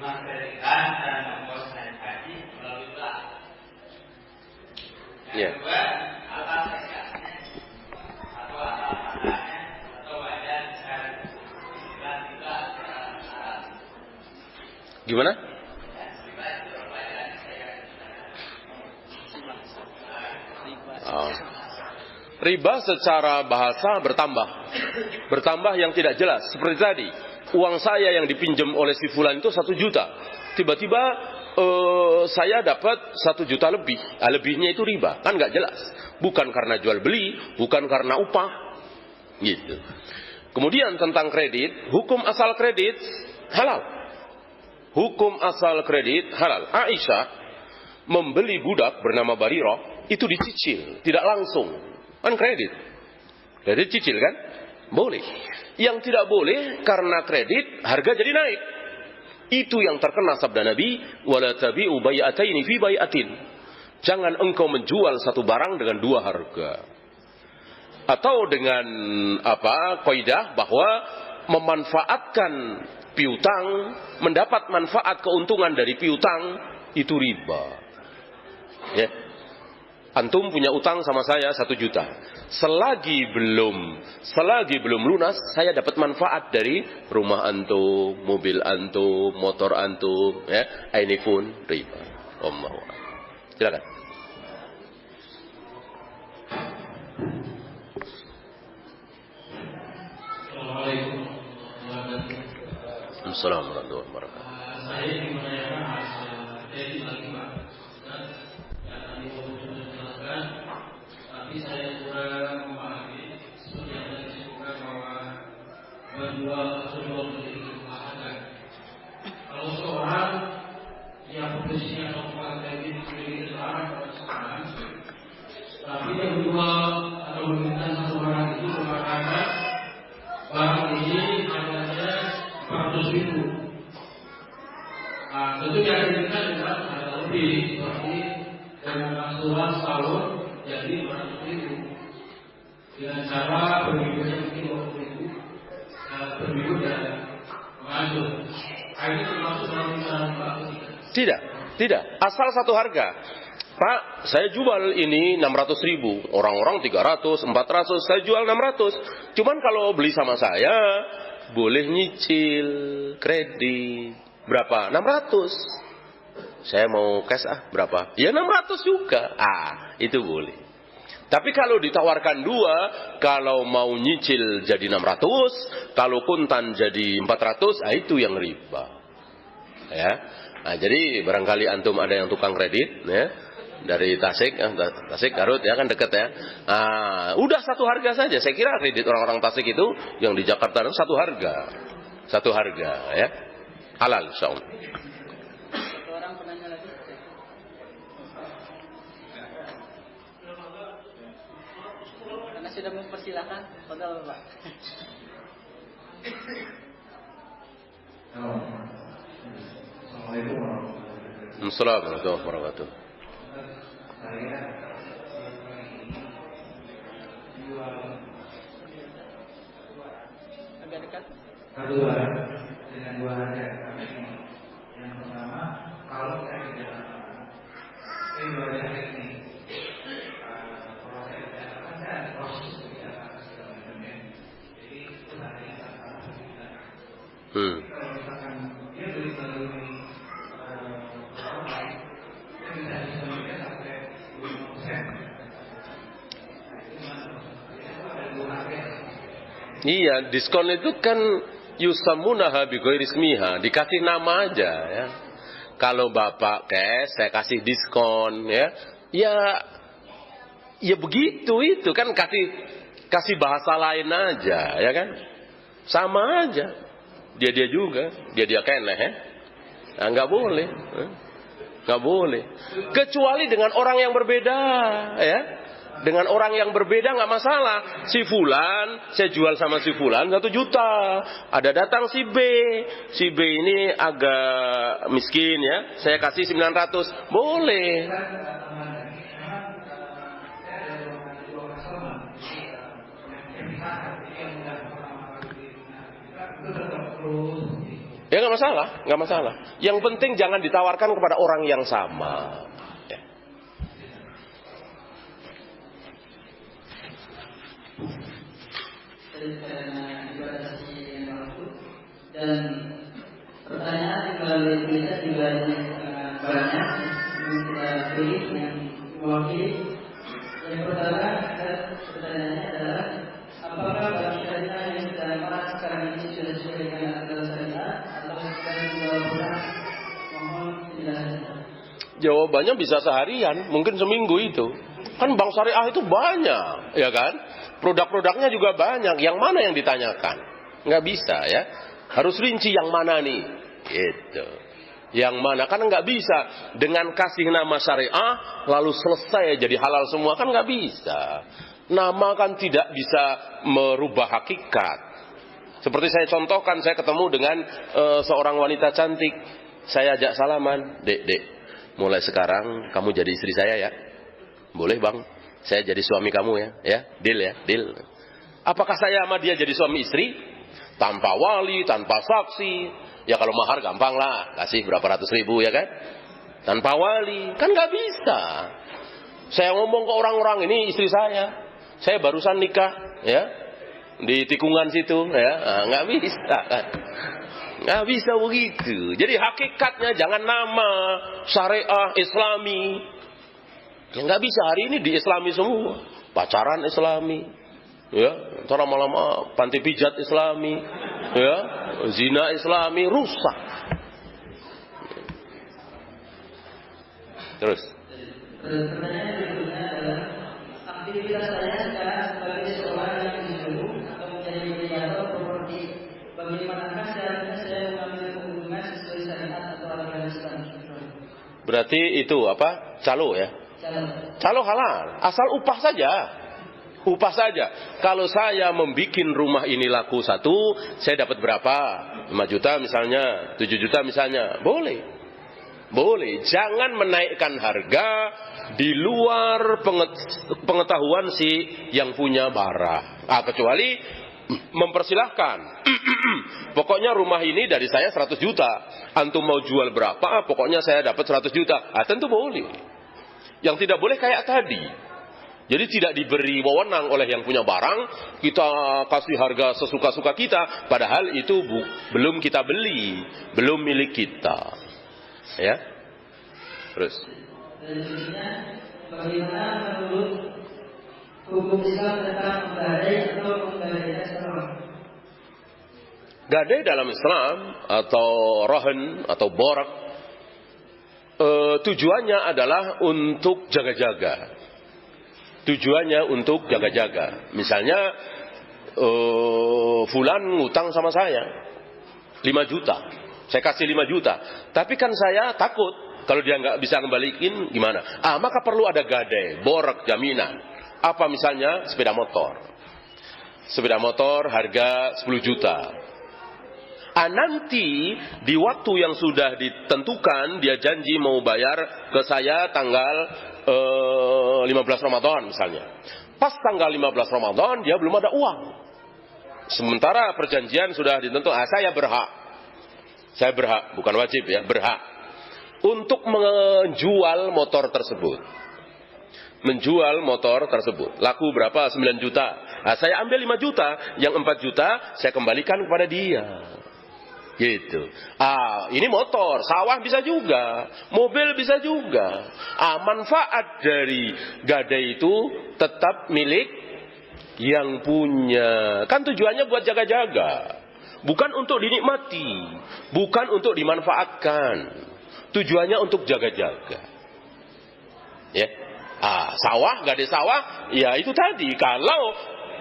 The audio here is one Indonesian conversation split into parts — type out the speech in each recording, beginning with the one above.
lunas kreditan dan ongkos naik haji melalui bank. Yang kedua, apa tekadnya atau apa maknanya atau wajan secara istilah riba dalam Arab. Gimana? Riba secara bahasa bertambah yang tidak jelas. Seperti tadi, uang saya yang dipinjam oleh si fulan itu 1 juta, tiba-tiba saya dapat 1 juta lebih. Lebihnya itu riba, kan nggak jelas. Bukan karena jual beli, bukan karena upah, gitu. Kemudian tentang kredit, hukum asal kredit halal. Hukum asal kredit halal. Aisyah membeli budak bernama Barirah itu dicicil, tidak langsung. Kan kredit. Kredit cicil kan? Boleh. Yang tidak boleh karena kredit harga jadi naik. Itu yang terkena sabda Nabi, wala tabi'u bai'ataini fi bai'atin. Jangan engkau menjual satu barang dengan 2 harga. Atau dengan kaidah bahwa memanfaatkan piutang, mendapat manfaat keuntungan dari piutang itu riba. Ya. Antum punya utang sama saya 1 juta. Selagi belum lunas, saya dapat manfaat dari rumah antum, mobil antum, motor antum, ya. Ini pun riba. Allahu a'lam. Silakan. Assalamualaikum warahmatullahi wabarakatuh. Saya ingin menanyakan masalah kredit lagi Pak. Yang tadi dijelaskan, tapi saya kurang memahami seperti yang tadi disebutkan bahwa menjual sebuah beli harga. Kalau seorang yang posisinya melakukan kredit memiliki barang pada sekarang, tapi dia menjual atau meminta satu barang itu mengatakan barang ini harganya 400.000. Nah, tentu yang diinginkan adalah harga lebih, seperti dengan angsuran setahun jadi 200.000 dengan cara berminggunya mungkin 20.000 berminggu dan mengatur. Ini termasuk dalam kisaran Pak? Tidak. Asal satu harga. Pak, saya jual ini 600.000. Orang-orang 300, 400, saya jual 600. Cuman kalau beli sama saya, boleh nyicil kredit. Berapa? 600. Saya mau cash berapa? Ya 600 juga. Itu boleh. Tapi kalau ditawarkan 2, kalau mau nyicil jadi 600, kalau kuntan jadi 400, itu yang riba. Ya. Nah, jadi barangkali antum ada yang tukang kredit, ya. Dari Tasik Garut ya kan dekat ya. Udah satu harga saja. Saya kira kredit orang-orang Tasik itu yang di Jakarta itu satu harga ya. Halal insyaallah. Orang penanya lagi. Karena sudah mempersilahkan, padahal Pak. Assalamualaikum warahmatullahi wabarakatuh. Agak dekat. Kedua, dengan 2 harga. Yang pertama, kalau saya tidak ini 2 harga ini, kalau saya tidak ada proses tidak akan segala macamnya. Jadi itu harganya sama kita. Kalau misalkan dia beli melalui online, dia bisa diskon sampai 20%. Iya, diskon itu kan yusamunaha bighairi ismiha, dikasih nama aja ya. Kalau Bapak cash, saya kasih diskon ya. Ya begitu itu kan kasih bahasa lain aja ya kan. Sama aja. Dia juga, dia keneh ya. Nah, enggak boleh. Enggak boleh. Kecuali dengan orang yang berbeda ya. Dengan orang yang berbeda nggak masalah. Si Fulan, saya jual sama si Fulan 1 juta. Ada datang si B. Si B ini agak miskin ya. Saya kasih 900. Boleh. Ya nggak masalah, nggak masalah. Yang penting jangan ditawarkan kepada orang yang sama. Ya. Dan pertanyaan melalui tulisan juga banyak yang kita pilih yang mewakili. Yang pertama pertanyaannya adalah apakah bagi syariah yang sedang marak sekarang ini sudah sesuai dengan aturan syariah atau sedang dilakukan? Mohon penjelasan. Jawabannya bisa seharian, mungkin seminggu itu. Kan bank syariah itu banyak, ya kan? Produk-produknya juga banyak. Yang mana yang ditanyakan? Nggak bisa ya. Harus rinci yang mana nih, gitu. Yang mana? Kan nggak bisa dengan kasih nama syariah lalu selesai jadi halal semua, kan nggak bisa. Nama kan tidak bisa merubah hakikat. Seperti saya contohkan, saya ketemu dengan seorang wanita cantik, saya ajak salaman, dek, mulai sekarang kamu jadi istri saya ya. Boleh bang, saya jadi suami kamu ya, deal. Apakah saya sama dia jadi suami istri? Tanpa wali, tanpa saksi. Ya kalau mahar gampang lah, kasih berapa ratus ribu ya kan. Tanpa wali, kan gak bisa. Saya ngomong ke orang-orang, ini istri saya barusan nikah ya di tikungan situ ya. Gak bisa kan. Gak bisa begitu. Jadi hakikatnya jangan nama syariah islami. Ya gak bisa, hari ini di islami semua. Pacaran islami. Ya, ntar lama-lama panti pijat islami, ya, zina islami, rusak. Terus. Pertanyaan berikutnya adalah aktivitas saya sekarang sebagai seorang yang disuruh atau menjadi mediator properti. Bagaimanakah seharusnya saya mengambil keuntungan sesuai syariat atau aturan Islam? Berarti itu apa? Calo ya? Calo halal, asal upah saja. Upah saja. Kalau saya membikin rumah ini laku 1, saya dapat berapa? 5 juta misalnya, 7 juta misalnya. Boleh. Jangan menaikkan harga di luar pengetahuan si yang punya barang. Kecuali mempersilahkan. Pokoknya rumah ini dari saya 100 juta. Antum mau jual berapa? Pokoknya saya dapat 100 juta. Tentu boleh. Yang tidak boleh kayak tadi. Jadi tidak diberi wewenang oleh yang punya barang, kita kasih harga sesuka-suka kita, padahal itu belum kita beli, belum milik kita. Ya. Terus. Bagaimana menurut hukum Islam tentang gadai atau penggadaian Islam? Gadai dalam Islam atau rohen atau borak tujuannya adalah untuk jaga-jaga. Misalnya fulan ngutang sama saya 5 juta. Saya kasih 5 juta. Tapi kan saya takut kalau dia nggak bisa kembaliin gimana? Maka perlu ada gadai, borak, jaminan. Apa misalnya sepeda motor. Sepeda motor harga 10 juta. Nanti di waktu yang sudah ditentukan dia janji mau bayar ke saya tanggal 15 Ramadan misalnya. Pas tanggal 15 Ramadan dia belum ada uang. Sementara perjanjian sudah ditentukan, saya berhak, bukan wajib ya, berhak untuk menjual motor tersebut. Laku berapa? 9 juta. Saya ambil 5 juta, yang 4 juta saya kembalikan kepada dia. Gitu. Ini motor, sawah bisa juga, mobil bisa juga. Manfaat dari gadai itu tetap milik yang punya. Kan tujuannya buat jaga-jaga. Bukan untuk dinikmati, bukan untuk dimanfaatkan. Tujuannya untuk jaga-jaga. Ya. Sawah, gadai sawah, ya itu tadi. Kalau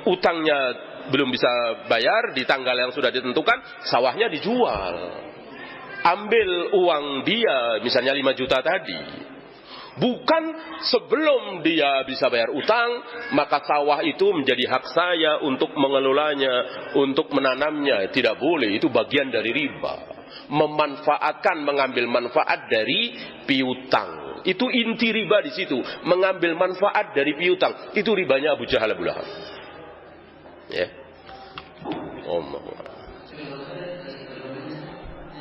utangnya belum bisa bayar di tanggal yang sudah ditentukan, sawahnya dijual. Ambil uang dia, misalnya 5 juta tadi. Bukan sebelum dia bisa bayar utang, maka sawah itu menjadi hak saya untuk mengelolanya, untuk menanamnya. Tidak boleh, itu bagian dari riba. Mengambil manfaat dari piutang. Itu inti riba di situ. Mengambil manfaat dari piutang. Itu ribanya Abu Jahal Abu Lahab. Ya.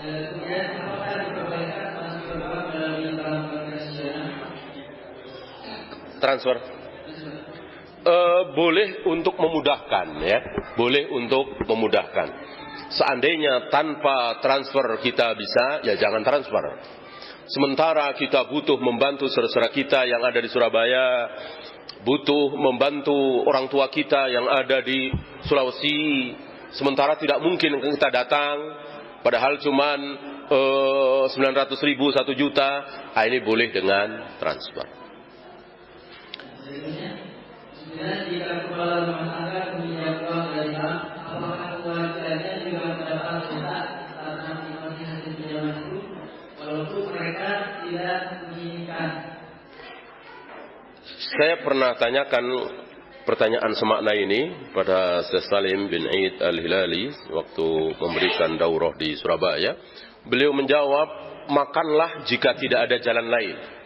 Kemudian apakah diperbolehkan transfer uang melalui bank konvensional? Transfer. Boleh untuk memudahkan, ya. Boleh untuk memudahkan. Seandainya tanpa transfer kita bisa, ya jangan transfer. Sementara kita butuh membantu saudara-saudara kita yang ada di Surabaya, butuh membantu orang tua kita yang ada di Sulawesi, sementara tidak mungkin kita datang, padahal cuman 900.000, 1 juta, ini boleh dengan transfer. Kemudian jika kepala rumah tangga meminjam uang dari bank, apakah keluarganya juga mendapat jatah karena menikmati hasil pinjaman itu, walaupun mereka tidak menginginkan? Saya pernah tanyakan pertanyaan semakna ini pada Syekh Salim bin Eid Al-Hilali waktu memberikan daurah di Surabaya. Beliau menjawab, makanlah jika tidak ada jalan lain.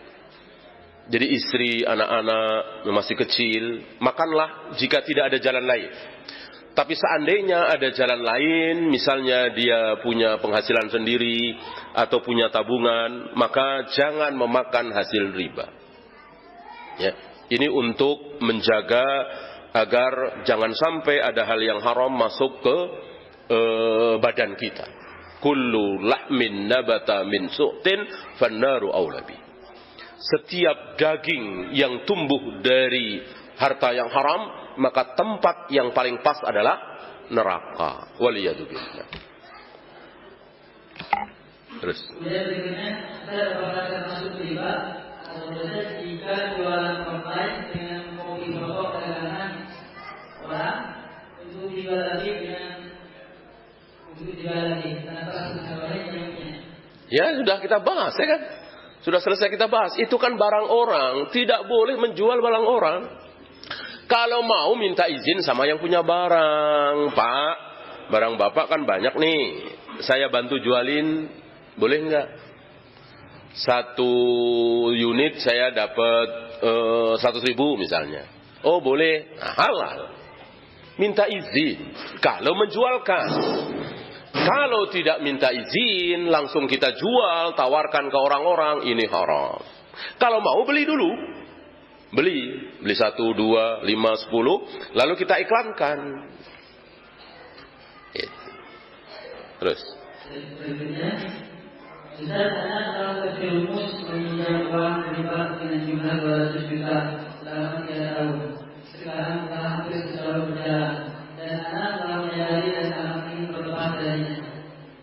Jadi istri, anak-anak masih kecil, makanlah jika tidak ada jalan lain. Tapi seandainya ada jalan lain, misalnya dia punya penghasilan sendiri atau punya tabungan, maka jangan memakan hasil riba. Ya, ini untuk menjaga agar jangan sampai ada hal yang haram masuk ke badan kita. Kullu lahmin nabata min su'tin fannaru aulabi. Setiap daging yang tumbuh dari harta yang haram, maka tempat yang paling pas adalah neraka. Waliyadzubillah. Terus. Kemudian berikutnya, saya apakah termasuk riba atau tidak jika jualan online dengan kopi rokok dagangan orang untuk dijual lagi tanpa sesuatu yang punya? Ya sudah kita bahas, ya kan? Sudah selesai kita bahas. Itu kan barang orang, tidak boleh menjual barang orang. Kalau mau minta izin sama yang punya barang, Pak, barang Bapak kan banyak nih, saya bantu jualin, boleh nggak? 1 unit saya dapat 100.000 misalnya. Oh boleh, nah, halal. Minta izin kalau menjualkan. Kalau tidak minta izin, langsung kita jual, tawarkan ke orang-orang, ini haram. Kalau mau beli dulu. Beli 1, 2, 5, 10, lalu kita iklankan. Terus. Berikutnya, misalnya kalau terjerumus meminjam uang riba dengan jumlah 200 juta selama 3 tahun. Sekarang telah hampir setahun berjalan. Dan anak telah menyadari dan anak ingin berlepas darinya.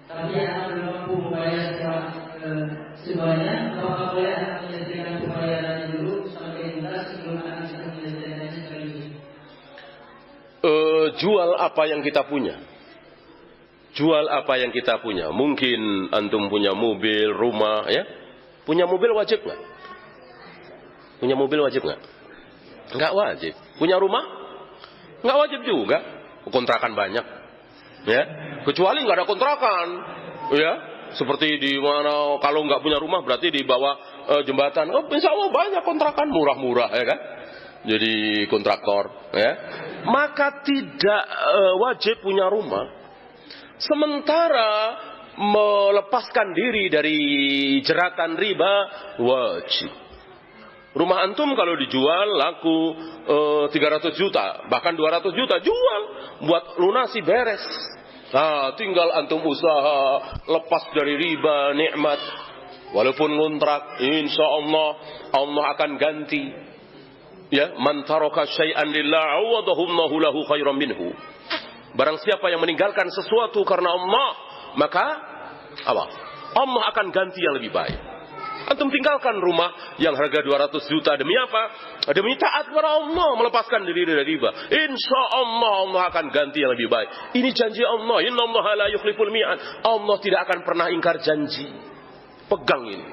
Tapi anak belum mampu membayar semuanya. Apakah boleh anak menyelesaikan pembayarannya dulu sampai tuntas sebelum anak bisa menyelesaikannya sekaligus? Jual apa yang kita punya. Jual apa yang kita punya. Mungkin antum punya mobil, rumah, ya. Punya mobil wajib nggak? Punya mobil wajib nggak? Nggak wajib. Punya rumah? Nggak wajib juga. Kontrakan banyak, ya. Kecuali nggak ada kontrakan, ya. Seperti di mana kalau nggak punya rumah berarti di bawah jembatan. Oh, insya Allah banyak kontrakan murah-murah, ya kan. Jadi kontraktor, ya. Maka tidak wajib punya rumah. Sementara melepaskan diri dari jeratan riba wajib. Rumah antum kalau dijual laku 300 juta, bahkan 200 juta, jual buat lunasi beres. Nah, tinggal antum usaha lepas dari riba, nikmat. Walaupun ngontrak, insya Allah Allah akan ganti. Ya, man taraka syai'an lillah awadahullahu lahu khairan minhu. Barang siapa yang meninggalkan sesuatu karena Allah, maka apa? Allah akan ganti yang lebih baik. Antum tinggalkan rumah yang harga 200 juta demi apa? Demi taat kepada Allah, melepaskan diri dari riba. Insya Allah Allah akan ganti yang lebih baik. Ini janji Allah. Innallaha la yukhliful mi'ad. Allah tidak akan pernah ingkar janji. Pegang ini.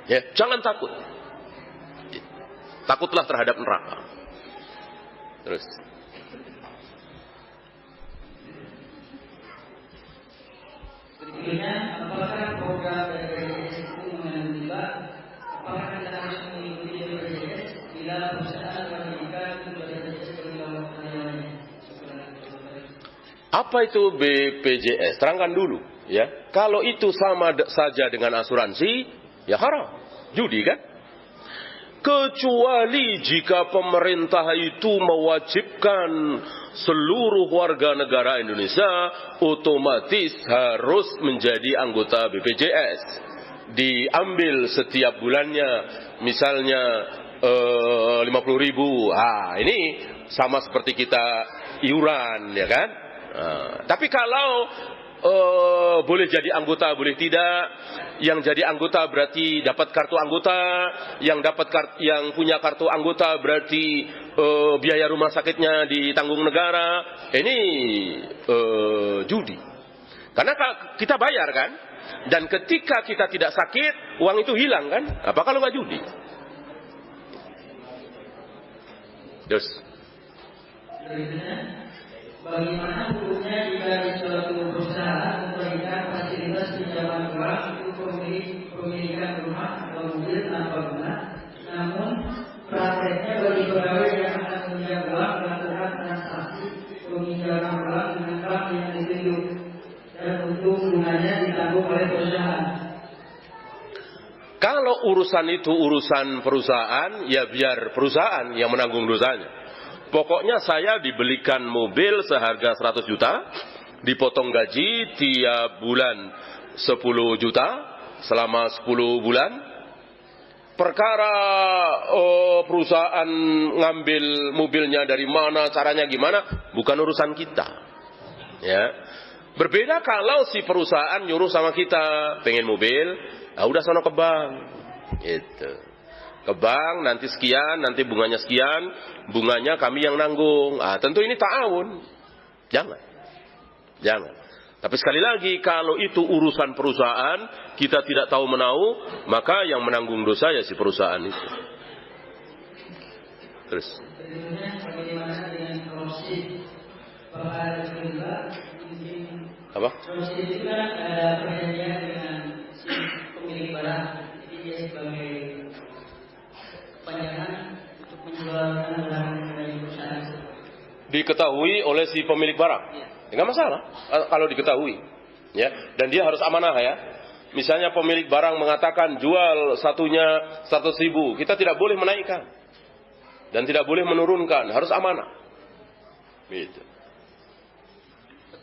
Ya, jangan takut. Takutlah terhadap neraka. Terus. Berikutnya, apakah program BPJS itu mengandung riba? Apakah kita harus mengikuti BPJS bila perusahaan mengirimkan BPJS bagi karyawannya? Apa itu BPJS? Terangkan dulu. Ya, kalau itu sama saja dengan asuransi, ya haram, judi kan? Kecuali jika pemerintah itu mewajibkan seluruh warga negara Indonesia otomatis harus menjadi anggota BPJS. Diambil setiap bulannya, misalnya 50.000. Ini sama seperti kita iuran, ya kan? Tapi kalau boleh jadi anggota, boleh tidak. Yang jadi anggota berarti dapat kartu anggota. Yang punya kartu anggota berarti biaya rumah sakitnya ditanggung negara. Ini judi. Karena kita bayar kan. Dan ketika kita tidak sakit, uang itu hilang kan. Apa kalau nggak judi? Terus. Bagaimana hukumnya jika di suatu perusahaan memberikan fasilitas pinjaman uang untuk pemilikan rumah atau mobil tanpa bunga, namun prakteknya bagi pegawai yang akan meminjam uang melakukan transaksi peminjaman uang dengan bank yang ditunjuk dan untuk bunganya ditanggung oleh perusahaan. Kalau urusan itu urusan perusahaan, ya biar perusahaan yang menanggung dosanya. Pokoknya saya dibelikan mobil seharga 100 juta, dipotong gaji tiap bulan 10 juta selama 10 bulan. Perkara perusahaan ngambil mobilnya dari mana, caranya gimana, bukan urusan kita. Ya. Berbeda kalau si perusahaan nyuruh sama kita, pengen mobil, udah sono ke bank. Gitu. Ke bank nanti sekian, nanti bunganya sekian, bunganya kami yang nanggung. Tentu ini ta'awun. Jangan. Tapi sekali lagi, kalau itu urusan perusahaan, kita tidak tahu menau, maka yang menanggung dosa ya si perusahaan itu. Terus. Bagaimana dengan korupsi? Apa? Korupsi itu kan ada perjanjian dengan si pemilik barang. Jadi dia sebagai panjangan untuk menjualkan barang dari perusahaan. Diketahui oleh si pemilik barang. Enggak masalah kalau diketahui. Ya, dan dia harus amanah ya. Misalnya pemilik barang mengatakan jual satunya 100.000, kita tidak boleh menaikkan. Dan tidak boleh menurunkan, harus amanah. Gitu.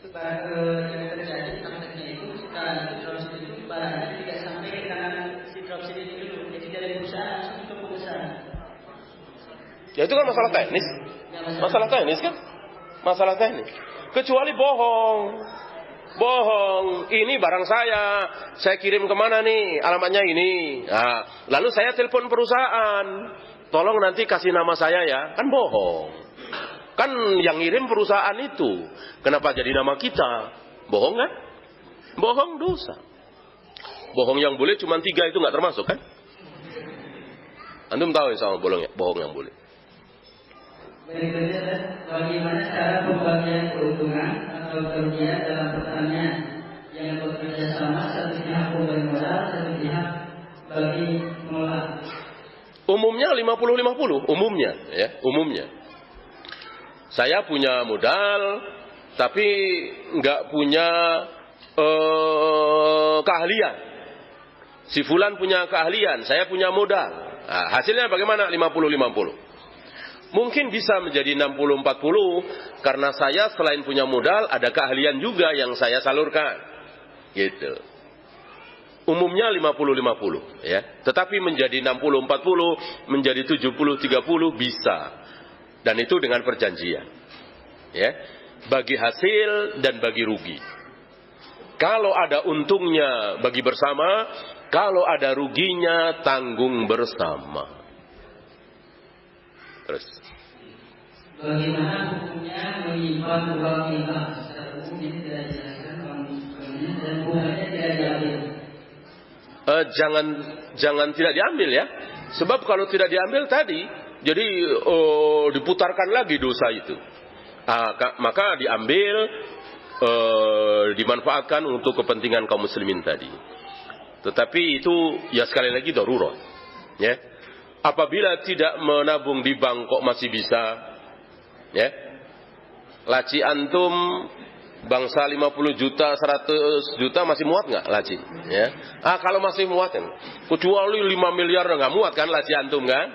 Barang yang terjadi transaksinya itu setelah dropship itu barangnya tidak sampai ke tangan si dropship itu dulu, jadi dari perusahaan langsung ke pengusaha. Ya itu kan masalah teknis. Masalah teknis kan? Masalah teknis. Kecuali bohong. Ini barang saya kirim kemana nih? Alamatnya ini. Lalu saya telepon perusahaan, tolong nanti kasih nama saya ya. Kan bohong. Kan yang ngirim perusahaan itu. Kenapa jadi nama kita? Bohong kan? Bohong dosa. Bohong yang boleh cuma 3 itu nggak termasuk kan? Antum tahu insya Allah bohong yang boleh. Berikutnya, bagaimana cara pembagian keuntungan atau kerugian dalam pertanian yang bekerja sama, satu pihak memberi modal, satu pihak bagi mengolah? Umumnya 50-50, umumnya. Saya punya modal, tapi nggak punya keahlian. Si fulan punya keahlian, saya punya modal. Hasilnya bagaimana? 50-50. Mungkin bisa menjadi 60-40 karena saya selain punya modal ada keahlian juga yang saya salurkan. Gitu. Umumnya 50-50 ya. Tetapi menjadi 60-40, menjadi 70-30 bisa. Dan itu dengan perjanjian. Ya. Bagi hasil dan bagi rugi. Kalau ada untungnya bagi bersama, kalau ada ruginya tanggung bersama. Terus. Bagaimana hukumnya menyimpan uang riba? Secara umum ini tidak dijelaskan uangnya dan bunganya tidak diambil. Jangan tidak diambil ya. Sebab kalau tidak diambil tadi, jadi diputarkan lagi dosa itu. Maka diambil, dimanfaatkan untuk kepentingan kaum muslimin tadi. Tetapi itu ya sekali lagi darurat. Ya. Apabila tidak menabung di bank kok masih bisa, ya. Laci antum Bangsa 50 juta, 100 juta masih muat nggak laci? Ya. Kalau masih muat kan, kecuali 5 miliar nggak muat kan laci antum kan?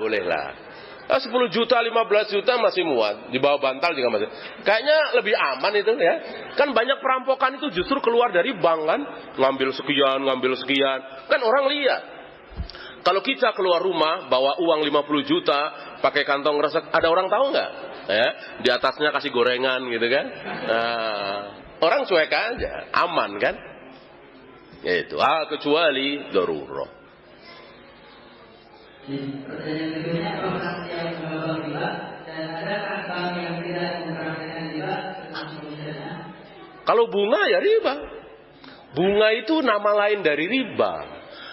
Bolehlah. 10 juta, 15 juta masih muat, di bawah bantal juga masih. Kayaknya lebih aman itu ya. Kan banyak perampokan itu justru keluar dari bank kan, ngambil sekian, kan orang lihat. Kalau kita keluar rumah bawa uang 50 juta, pakai kantong resek, ada orang tahu nggak? Ya, di atasnya kasih gorengan gitu kan. Orang cuek aja, aman kan? Itu kecuali darurat. Pertanyaan berikutnya, apakah yang melakukan riba dan adakah bank yang tidak mempraktikkan riba? Kalau bunga ya riba. Bunga itu nama lain dari riba.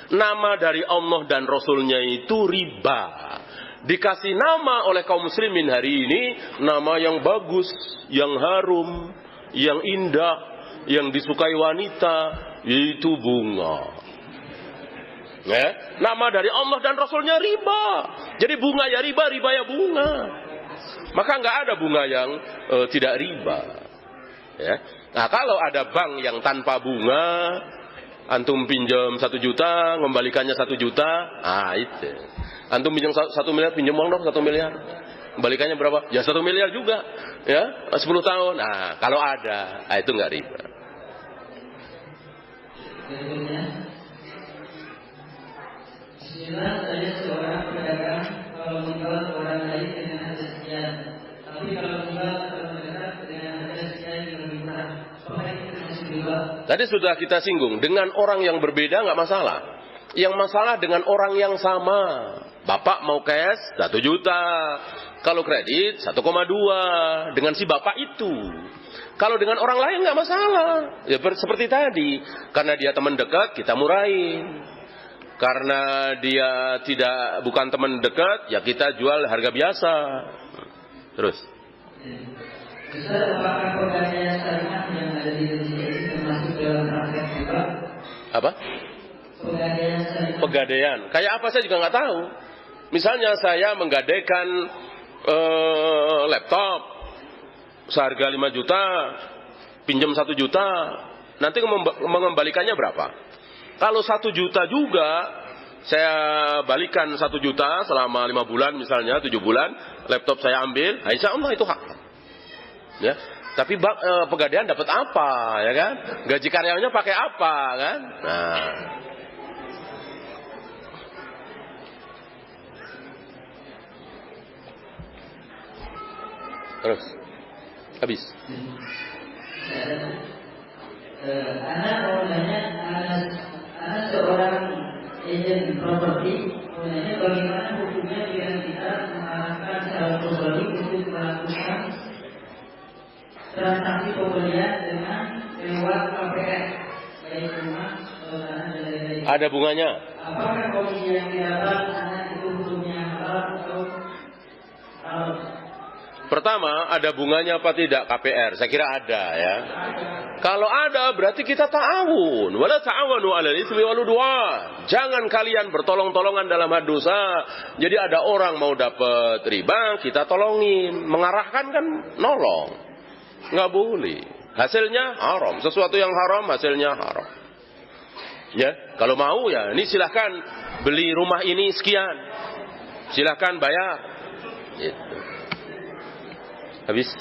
Nama dari Allah dan Rasulnya itu riba. Dikasih nama oleh kaum muslimin hari ini, nama yang bagus, yang harum, yang indah, yang disukai wanita, yaitu bunga. Ya, nama dari Allah dan Rasulnya riba. Jadi bunga ya riba, riba ya bunga. Maka nggak ada bunga yang tidak riba. Ya. Nah, kalau ada bank yang tanpa bunga, antum pinjam 1 juta, ngembalikannya 1 juta, itu. Antum pinjam 1 miliar, pinjam uang dong 1 miliar. Kembalikannya berapa? Ya 1 miliar juga. Ya, 10 tahun. Nah, kalau ada, itu nggak riba. Bismillah, saya seorang pedagang. Kalau menjual ke orang lain dengan harga sekian, tapi kalau menjual ke masyarakat dengan harga sekian yang lebih murah, apakah itu masih riba? Tadi sudah kita singgung, dengan orang yang berbeda nggak masalah. Yang masalah dengan orang yang sama. Bapak mau cash 1 juta, kalau kredit 1,2 dengan si bapak itu. Kalau dengan orang lain nggak masalah. Ya seperti tadi, karena dia teman dekat kita murahin. Karena dia bukan teman dekat, ya kita jual harga biasa. Terus. Ustaz, apakah pegadaian syariah yang ada di Indonesia ini termasuk dalam praktek riba? Apa? Pegadaian syariah. Pegadaian. Kayak apa saya juga nggak tahu. Misalnya saya menggadaikan laptop seharga 5 juta, pinjam 1 juta, nanti mengembalikannya berapa? Kalau 1 juta juga, saya balikan 1 juta selama 5 bulan misalnya, 7 bulan, laptop saya ambil, insya Allah itu hak. Ya, tapi pegadaian dapat apa, ya kan? Gaji karyawannya pakai apa, kan? Nah. Terus, habis. Anak mau nanya, anak seorang agent properti, mau nanya bagaimana hukumnya bila kita mengarahkan secara pribadi untuk melakukan transaksi pembelian dengan lewat KPR, baik rumah atau tanah dan lain-lain. Ada bunganya? Apakah komisi yang didapat anak itu hukumnya halal atau haram? Pertama, ada bunganya apa tidak KPR? Saya kira ada ya. Kalau ada berarti kita ta'awun. Wala ta'awanu 'alal itsmi wal 'udwan. Jangan kalian bertolong-tolongan dalam hal dosa. Jadi ada orang mau dapat riba, kita tolongin. Mengarahkan kan nolong. Nggak boleh. Hasilnya haram. Sesuatu yang haram hasilnya haram. Ya, kalau mau ya, ini silahkan beli rumah ini sekian. Silahkan bayar. Gitu. Habis.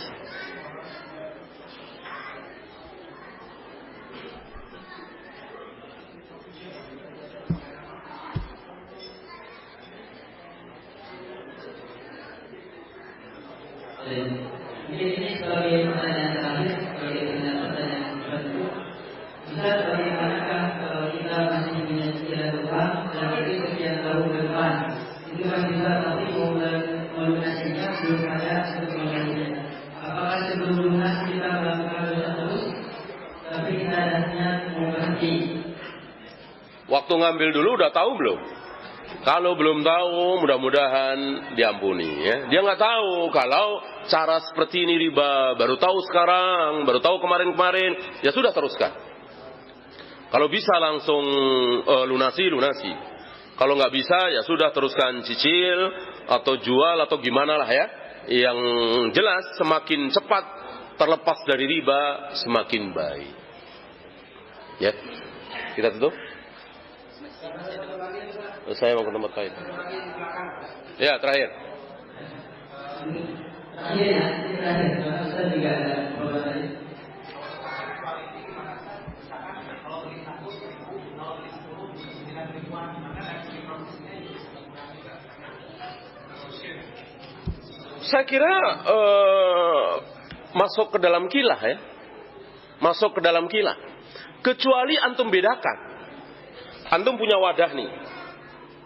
Ini sebagai pertanyaan terakhir, sebagai pertanyaan kedua. Ustaz, bagaimanakah kalau kita masih punya cicilan utang dan itu sekian tahun ke depan, itu masih bisa tapi mau melunasinya belum ada sebelumnya. Apakah sebelum lunas kita melakukan dosa terus, tapi kita ada niat mau berhenti? Waktu ngambil dulu udah tahu belum? Kalau belum tahu, mudah-mudahan diampuni. Ya. Dia nggak tahu kalau cara seperti ini riba. Baru tahu sekarang, baru tahu kemarin-kemarin. Ya sudah teruskan. Kalau bisa langsung lunasi. Kalau nggak bisa, ya sudah teruskan cicil atau jual atau gimana lah ya. Yang jelas semakin cepat terlepas dari riba semakin baik. Ya, kita tutup. Saya mau ke tempat lain. Ya, terakhir. Saya juga ada beberapa. Saya kira masuk ke dalam kilah ya. Masuk ke dalam kilah. Kecuali antum bedakan. Antum punya wadah nih.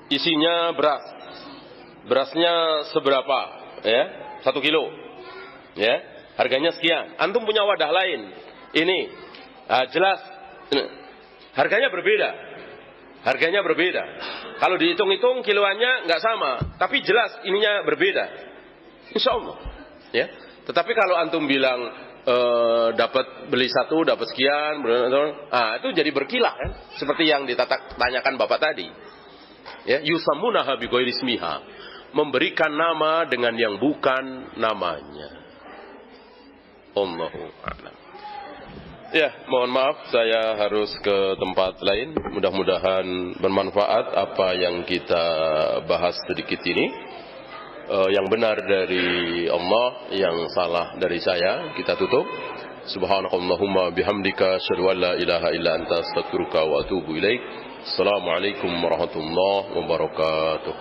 Isinya beras. Berasnya seberapa? Ya, 1 kilo. Ya, harganya sekian. Antum punya wadah lain. Ini jelas harganya berbeda. Harganya berbeda. Kalau dihitung-hitung kiloannya nggak sama, tapi jelas ininya berbeda. Insya Allah, ya. Tetapi kalau antum bilang dapat beli satu, dapat sekian, itu jadi berkilah kan? Seperti yang ditanyakan bapak tadi. Ya, yusammunaha bighairi ismiha, memberikan nama dengan yang bukan namanya. Allahu a'lam. Ya, mohon maaf saya harus ke tempat lain. Mudah-mudahan bermanfaat apa yang kita bahas sedikit ini. Yang benar dari Allah, yang salah dari saya. Kita tutup. Subhanakallahumma bihamdika asyhadu an la ilaha illa anta astaghfiruka wa atubu ilaik. Assalamualaikum warahmatullahi wabarakatuh.